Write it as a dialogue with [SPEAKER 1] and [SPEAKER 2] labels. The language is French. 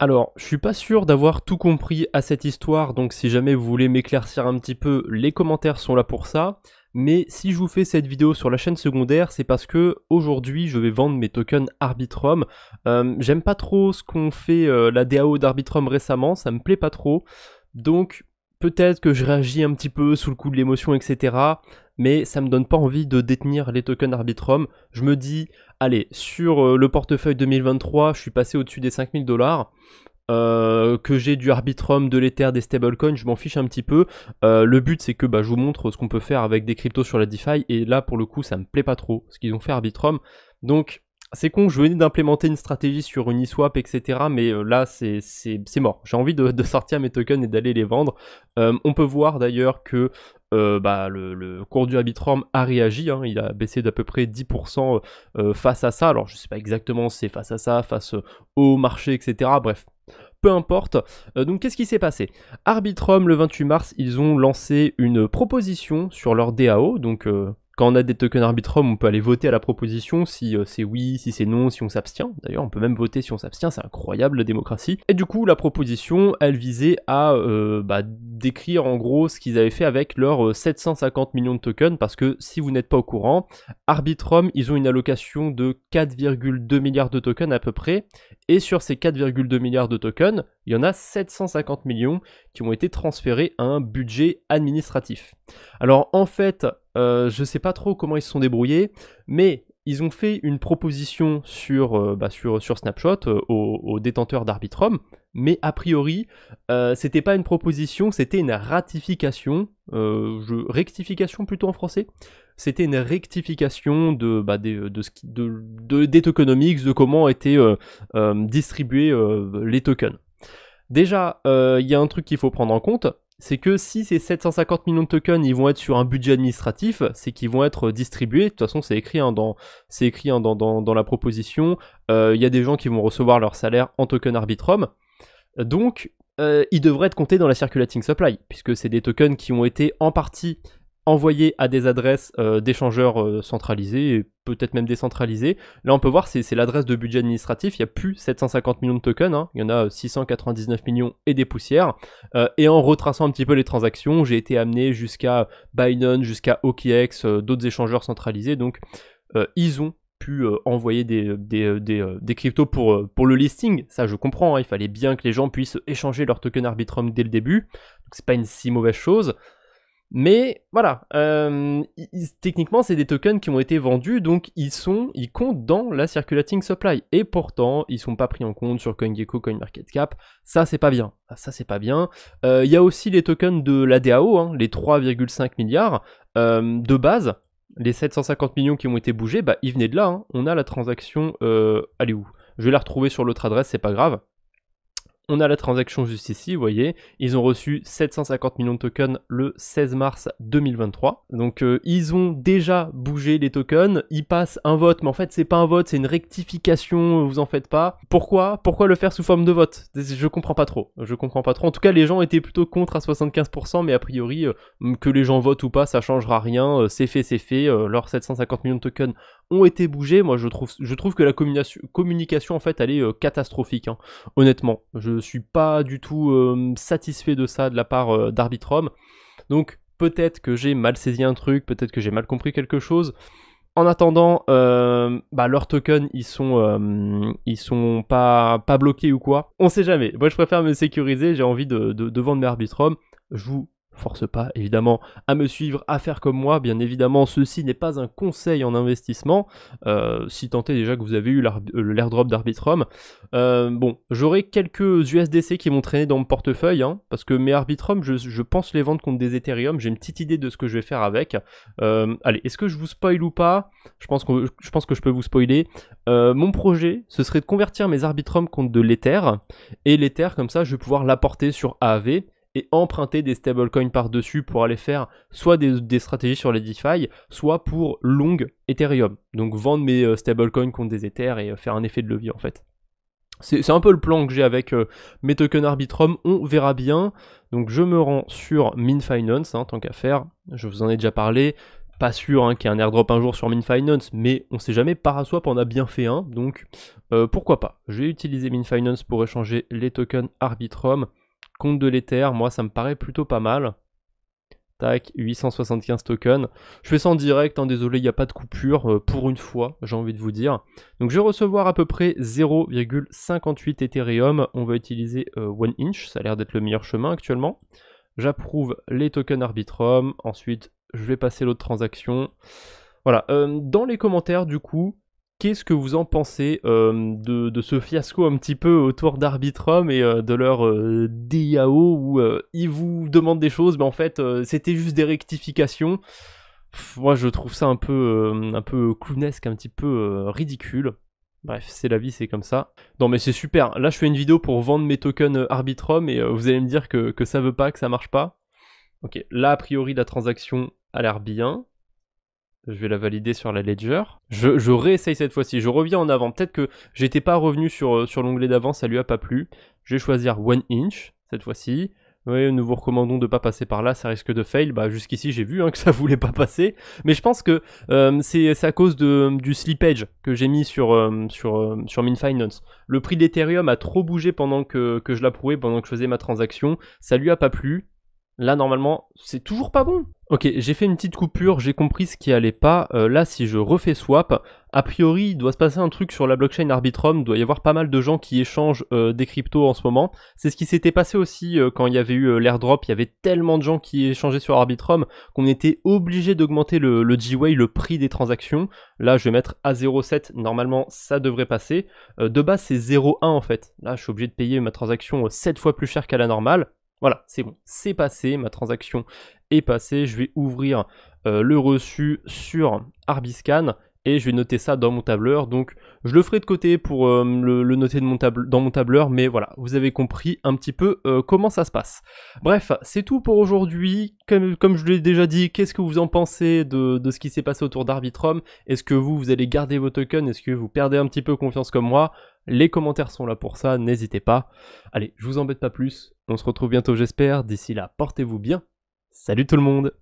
[SPEAKER 1] Alors, je suis pas sûr d'avoir tout compris à cette histoire, donc si jamais vous voulez m'éclaircir un petit peu, les commentaires sont là pour ça. Mais si je vous fais cette vidéo sur la chaîne secondaire, c'est parce que aujourd'hui je vais vendre mes tokens Arbitrum. J'aime pas trop ce qu'ont fait la DAO d'Arbitrum récemment, ça me plaît pas trop. Donc peut-être que je réagis un petit peu sous le coup de l'émotion, etc. Mais ça me donne pas envie de détenir les tokens Arbitrum. Je me dis, allez, sur le portefeuille 2023, je suis passé au-dessus des 5000 $. Que j'ai du Arbitrum, de l'Ether, des stablecoins, je m'en fiche un petit peu. Le but c'est que je vous montre ce qu'on peut faire avec des cryptos sur la DeFi, et là pour le coup ça me plaît pas trop ce qu'ils ont fait Arbitrum. Donc c'est con, je venais d'implémenter une stratégie sur Uniswap, etc. Mais là c'est mort. J'ai envie de sortir mes tokens et d'aller les vendre. On peut voir d'ailleurs que le cours du Arbitrum a réagi, hein, il a baissé d'à peu près 10% face à ça. Alors je sais pas exactement si c'est face à ça, face au marché, etc. Bref, peu importe. Donc qu'est-ce qui s'est passé? Arbitrum, le 28 mars, ils ont lancé une proposition sur leur DAO. Donc quand on a des tokens Arbitrum, on peut aller voter à la proposition, si c'est oui, si c'est non, si on s'abstient. D'ailleurs, on peut même voter si on s'abstient, c'est incroyable la démocratie. Et du coup, la proposition, elle visait à décrire en gros ce qu'ils avaient fait avec leurs 750 millions de tokens, parce que si vous n'êtes pas au courant, Arbitrum, ils ont une allocation de 4,2 milliards de tokens à peu près, et sur ces 4,2 milliards de tokens, il y en a 750 millions qui ont été transférés à un budget administratif. Alors en fait, je sais pas trop comment ils se sont débrouillés, mais ils ont fait une proposition sur Snapshot aux détenteurs d'Arbitrum, mais a priori, c'était pas une proposition, c'était une ratification, rectification plutôt en français. C'était une rectification des tokenomics, de comment étaient distribués les tokens. Déjà, il y a un truc qu'il faut prendre en compte, c'est que si ces 750 millions de tokens ils vont être sur un budget administratif, c'est qu'ils vont être distribués. De toute façon, c'est écrit, dans la proposition. Il y a des gens qui vont recevoir leur salaire en token Arbitrum. Donc, ils devraient être comptés dans la circulating supply, puisque c'est des tokens qui ont été en partie envoyés à des adresses d'échangeurs centralisés, et peut-être même décentralisés. Là on peut voir, c'est l'adresse de budget administratif, il n'y a plus 750 millions de tokens, hein. Il y en a 699 millions et des poussières. Et en retraçant un petit peu les transactions, j'ai été amené jusqu'à Binance, jusqu'à OKX, d'autres échangeurs centralisés, donc ils ont pu envoyer des cryptos pour le listing. Ça je comprends, hein. Il fallait bien que les gens puissent échanger leur token Arbitrum dès le début, donc c'est pas une si mauvaise chose. Mais voilà, techniquement c'est des tokens qui ont été vendus, donc ils comptent dans la circulating supply. Et pourtant, ils sont pas pris en compte sur CoinGecko, CoinMarketCap. Ça c'est pas bien. Il y a aussi les tokens de la DAO, hein, les 3,5 milliards de base. Les 750 millions qui ont été bougés, ils venaient de là. Hein. On a la transaction, allez où? Je vais la retrouver sur l'autre adresse, c'est pas grave. On a la transaction juste ici, vous voyez, ils ont reçu 750 millions de tokens le 16 mars 2023. Donc ils ont déjà bougé les tokens, ils passent un vote, mais en fait c'est pas un vote, c'est une rectification, vous en faites pas. Pourquoi le faire sous forme de vote? Je comprends pas trop. En tout cas, les gens étaient plutôt contre à 75%, mais a priori, que les gens votent ou pas, ça changera rien, c'est fait, leurs 750 millions de tokens ont été bougés. Moi je trouve que la communication en fait elle est catastrophique, hein. Honnêtement, je suis pas du tout satisfait de ça de la part d'Arbitrum. Donc peut-être que j'ai mal saisi un truc, peut-être que j'ai mal compris quelque chose. En attendant, leurs tokens ils sont pas bloqués ou quoi. On sait jamais. Moi je préfère me sécuriser, j'ai envie de vendre mes Arbitrum. Je vous force pas évidemment à me suivre, à faire comme moi. Bien évidemment, ceci n'est pas un conseil en investissement, si tant est déjà que vous avez eu l'airdrop d'Arbitrum. Bon, j'aurai quelques USDC qui vont traîner dans mon portefeuille, hein, parce que mes Arbitrum, je pense les vendre contre des Ethereum. J'ai une petite idée de ce que je vais faire avec. Allez, est-ce que je vous spoil ou pas? Je pense que je peux vous spoiler. Mon projet, ce serait de convertir mes Arbitrum contre de l'Ether, et l'Ether, comme ça, je vais pouvoir l'apporter sur AAV, et emprunter des stablecoins par-dessus pour aller faire soit des stratégies sur les DeFi, soit pour long Ethereum. Donc vendre mes stablecoins contre des Ethers et faire un effet de levier en fait. C'est un peu le plan que j'ai avec mes tokens Arbitrum, on verra bien. Donc je me rends sur Min Finance, hein, tant qu'à faire, je vous en ai déjà parlé. Pas sûr hein, qu'il y ait un airdrop un jour sur MinFinance, mais on sait jamais, Paraswap en a bien fait un, donc pourquoi pas. Je vais utiliser MinFinance pour échanger les tokens Arbitrum contre de l'Ether, moi ça me paraît plutôt pas mal. Tac, 875 tokens. Je fais ça en direct, hein, désolé, il n'y a pas de coupure, pour une fois, j'ai envie de vous dire. Donc je vais recevoir à peu près 0,58 Ethereum, on va utiliser 1inch, ça a l'air d'être le meilleur chemin actuellement. J'approuve les tokens Arbitrum, ensuite je vais passer l'autre transaction. Voilà, dans les commentaires du coup, qu'est-ce que vous en pensez de ce fiasco un petit peu autour d'Arbitrum et de leur DAO où ils vous demandent des choses, mais en fait c'était juste des rectifications. Moi je trouve ça un peu clownesque, un petit peu ridicule. Bref, c'est la vie, c'est comme ça. Non mais c'est super, là je fais une vidéo pour vendre mes tokens Arbitrum et vous allez me dire que ça veut pas, que ça marche pas. Ok, là a priori la transaction a l'air bien. Je vais la valider sur la Ledger. Je réessaye cette fois-ci, je reviens en avant. Peut-être que j'étais pas revenu sur l'onglet d'avant, ça lui a pas plu. Je vais choisir 1inch cette fois-ci. Oui, nous vous recommandons de pas passer par là, ça risque de fail. Bah jusqu'ici j'ai vu hein, que ça voulait pas passer. Mais je pense que c'est à cause du slippage que j'ai mis sur MinFinance. Le prix d'Ethereum a trop bougé pendant que je l'approuvais, pendant que je faisais ma transaction. Ça lui a pas plu. Là, normalement, c'est toujours pas bon. Ok, j'ai fait une petite coupure, j'ai compris ce qui allait pas. Là, si je refais swap, a priori, il doit se passer un truc sur la blockchain Arbitrum. Il doit y avoir pas mal de gens qui échangent des cryptos en ce moment. C'est ce qui s'était passé aussi quand il y avait eu l'airdrop. Il y avait tellement de gens qui échangeaient sur Arbitrum qu'on était obligé d'augmenter le Gwei, le prix des transactions. Là, je vais mettre à 0,7. Normalement, ça devrait passer. De base, c'est 0,1 en fait. Là, je suis obligé de payer ma transaction 7 fois plus cher qu'à la normale. Voilà, c'est bon, c'est passé, ma transaction est passée, je vais ouvrir le reçu sur Arbiscan et je vais noter ça dans mon tableur, donc je le ferai de côté pour le noter dans mon tableur, mais voilà, vous avez compris un petit peu comment ça se passe. Bref, c'est tout pour aujourd'hui, comme je l'ai déjà dit, qu'est-ce que vous en pensez de ce qui s'est passé autour d'Arbitrum? Est-ce que vous allez garder vos tokens? Est-ce que vous perdez un petit peu confiance comme moi? Les commentaires sont là pour ça, n'hésitez pas. Allez, je vous embête pas plus, on se retrouve bientôt j'espère, d'ici là, portez-vous bien. Salut tout le monde!